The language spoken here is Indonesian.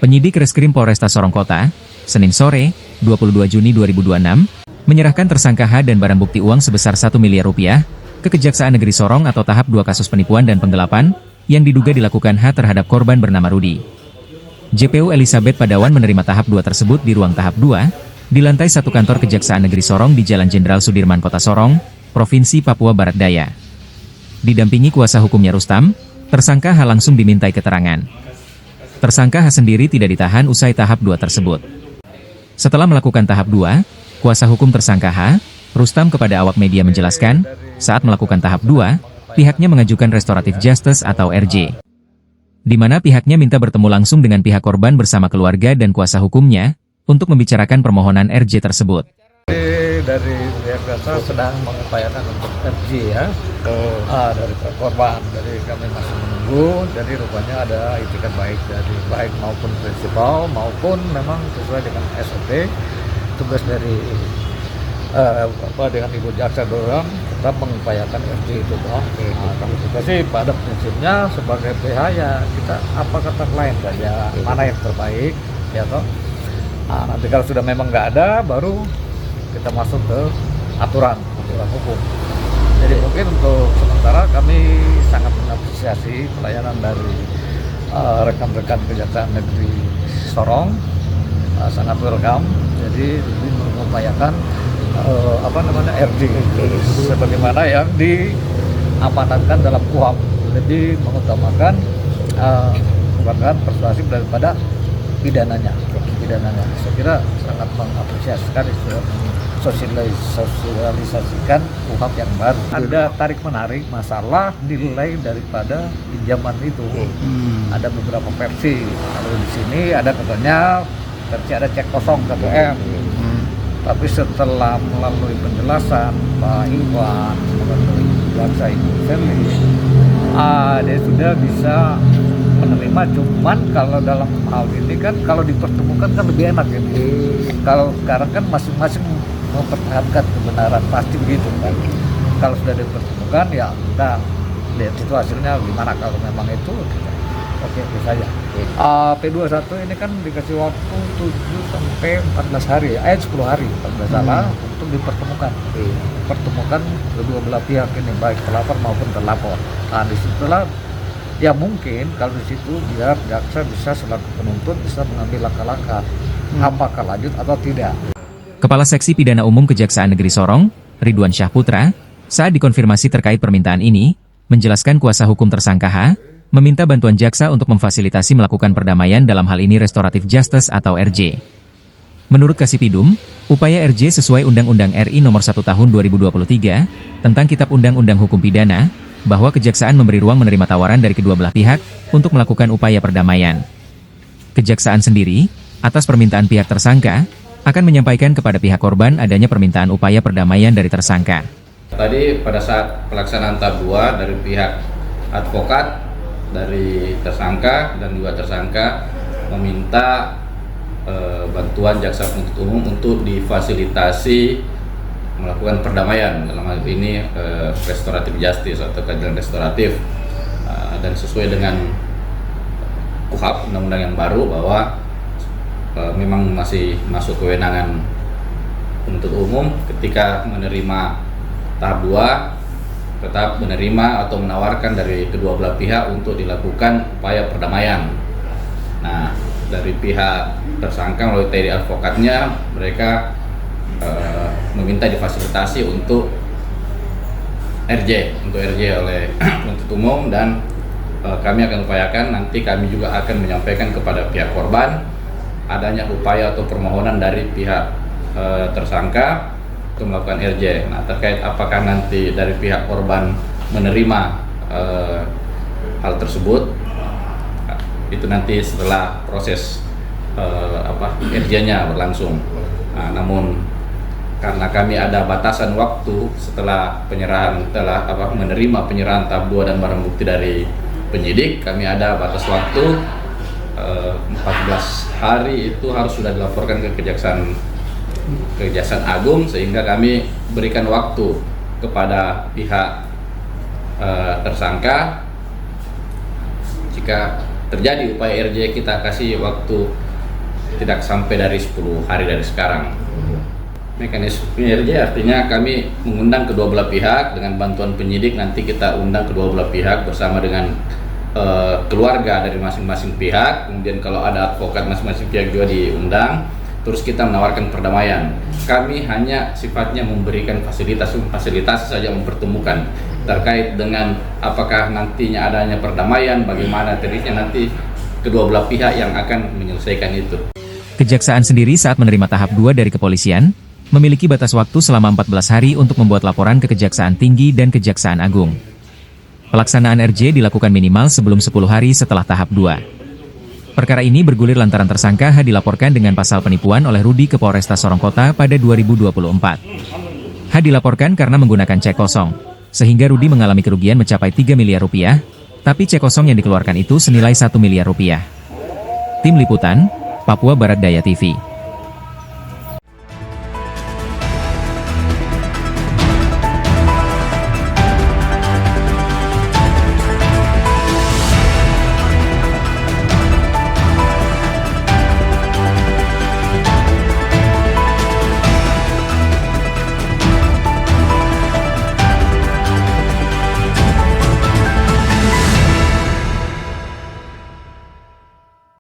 Penyidik Reskrim Polresta Sorong Kota, Senin sore, 22 Juni 2026, menyerahkan tersangka H dan barang bukti uang sebesar 1 miliar rupiah ke Kejaksaan Negeri Sorong atau tahap 2 kasus penipuan dan penggelapan yang diduga dilakukan H terhadap korban bernama Rudi. JPU Elizabeth Padawan menerima tahap 2 tersebut di ruang tahap 2, di lantai 1 kantor Kejaksaan Negeri Sorong di Jalan Jenderal Sudirman Kota Sorong, Provinsi Papua Barat Daya. Didampingi kuasa hukumnya Rustam, tersangka H langsung dimintai keterangan. Tersangka H sendiri tidak ditahan usai tahap 2 tersebut. Setelah melakukan tahap 2, kuasa hukum tersangka H, Rustam kepada awak media menjelaskan, saat melakukan tahap 2, pihaknya mengajukan restoratif justice atau RJ. Di mana pihaknya minta bertemu langsung dengan pihak korban bersama keluarga dan kuasa hukumnya, untuk membicarakan permohonan RJ tersebut. Dari pihak jasa sedang mengupayakan untuk RJ ya, dari korban, dari kami masih menunggu, jadi rupanya ada itikat baik dari baik maupun prinsipal maupun memang sesuai dengan SOP tugas dari dengan Ibu Jaksa dorong tetap mengupayakan RJ itu dong. Kami juga sih pada prinsipnya sebagai pihak ya kita apa kata klien saja mana yang terbaik ya toh. Nanti kalau sudah memang nggak ada baru kita masuk ke aturan hukum. Jadi mungkin untuk sementara kami sangat mengapresiasi pelayanan dari rekan-rekan Kejaksaan Negeri Sorong, sangat welcome. Jadi mengupayakan RJ sebagaimana yang diamanatkan dalam KUHP. Jadi mengutamakan bukan persuasif daripada pidananya. Saya kira sangat mengapresiasi sekali sosialisasikan KUHP yang baru. Ada tarik menarik masalah nilai daripada pinjaman itu. Ada beberapa versi. Kalau di sini ada katanya versi ada cek kosong 1M. Tapi setelah melalui penjelasan Pak Iwan, melalui jaksa Ibu Feli, dia sudah bisa menerima, cuman kalau dalam hal ini kan kalau dipertemukan kan lebih enak ya. Kalau sekarang kan masing-masing mempertahankan kebenaran pasti begitu kan. Kalau sudah dipertemukan ya kita lihat itu hasilnya gimana. Kalau memang itu oke saja. P21 ini kan dikasih waktu 7 sampai 14 hari, 10 hari kalau tidak salah untuk dipertemukan. Pertemukan kedua belah pihak ini baik pelapor maupun terlapor. Disitulah ya mungkin kalau di situ biar jaksa bisa selaku penuntut bisa mengambil langkah-langkah apakah lanjut atau tidak. Kepala Seksi Pidana Umum Kejaksaan Negeri Sorong, Ridwan Syah Putra, saat dikonfirmasi terkait permintaan ini, menjelaskan kuasa hukum tersangka H, meminta bantuan jaksa untuk memfasilitasi melakukan perdamaian dalam hal ini restoratif justice atau RJ. Menurut Kasipidum, upaya RJ sesuai Undang-Undang RI Nomor 1 Tahun 2023, tentang Kitab Undang-Undang Hukum Pidana, bahwa Kejaksaan memberi ruang menerima tawaran dari kedua belah pihak untuk melakukan upaya perdamaian. Kejaksaan sendiri, atas permintaan pihak tersangka, akan menyampaikan kepada pihak korban adanya permintaan upaya perdamaian dari tersangka. Tadi pada saat pelaksanaan tahap 2 dari pihak advokat, dari tersangka dan juga tersangka meminta bantuan jaksa penuntut umum untuk difasilitasi melakukan perdamaian, dalam hal ini restoratif justice atau keadilan restoratif, dan sesuai dengan KUHP undang-undang yang baru bahwa memang masih masuk kewenangan penuntut umum ketika menerima tahap 2 tetap menerima atau menawarkan dari kedua belah pihak untuk dilakukan upaya perdamaian. Nah, dari pihak tersangka melalui tadi advokatnya mereka meminta difasilitasi untuk RJ oleh penuntut umum, dan kami akan upayakan nanti kami juga akan menyampaikan kepada pihak korban adanya upaya atau permohonan dari pihak tersangka untuk melakukan RJ. Nah, terkait apakah nanti dari pihak korban menerima hal tersebut, itu nanti setelah proses RJ-nya berlangsung. Nah, namun karena kami ada batasan waktu setelah menerima penyerahan tahap 2 dan barang bukti dari penyidik, kami ada batas waktu 14 hari itu harus sudah dilaporkan ke Kejaksaan Agung, sehingga kami berikan waktu kepada pihak tersangka jika terjadi upaya RJ, kita kasih waktu tidak sampai dari 10 hari dari sekarang. Mekanisme RJ artinya kami mengundang kedua belah pihak dengan bantuan penyidik, nanti kita undang kedua belah pihak bersama dengan keluarga dari masing-masing pihak, kemudian kalau ada advokat masing-masing pihak juga diundang, terus kita menawarkan perdamaian. Kami hanya sifatnya memberikan fasilitas saja, mempertemukan terkait dengan apakah nantinya adanya perdamaian, bagaimana teknisnya, nanti kedua belah pihak yang akan menyelesaikan itu. Kejaksaan sendiri saat menerima tahap 2 dari kepolisian, memiliki batas waktu selama 14 hari untuk membuat laporan ke Kejaksaan Tinggi dan Kejaksaan Agung. Pelaksanaan RJ dilakukan minimal sebelum 10 hari setelah tahap 2. Perkara ini bergulir lantaran tersangka H dilaporkan dengan pasal penipuan oleh Rudi ke Polresta Sorong Kota pada 2024. H dilaporkan karena menggunakan cek kosong, sehingga Rudi mengalami kerugian mencapai 3 miliar rupiah, tapi cek kosong yang dikeluarkan itu senilai 1 miliar rupiah. Tim Liputan, Papua Barat Daya TV.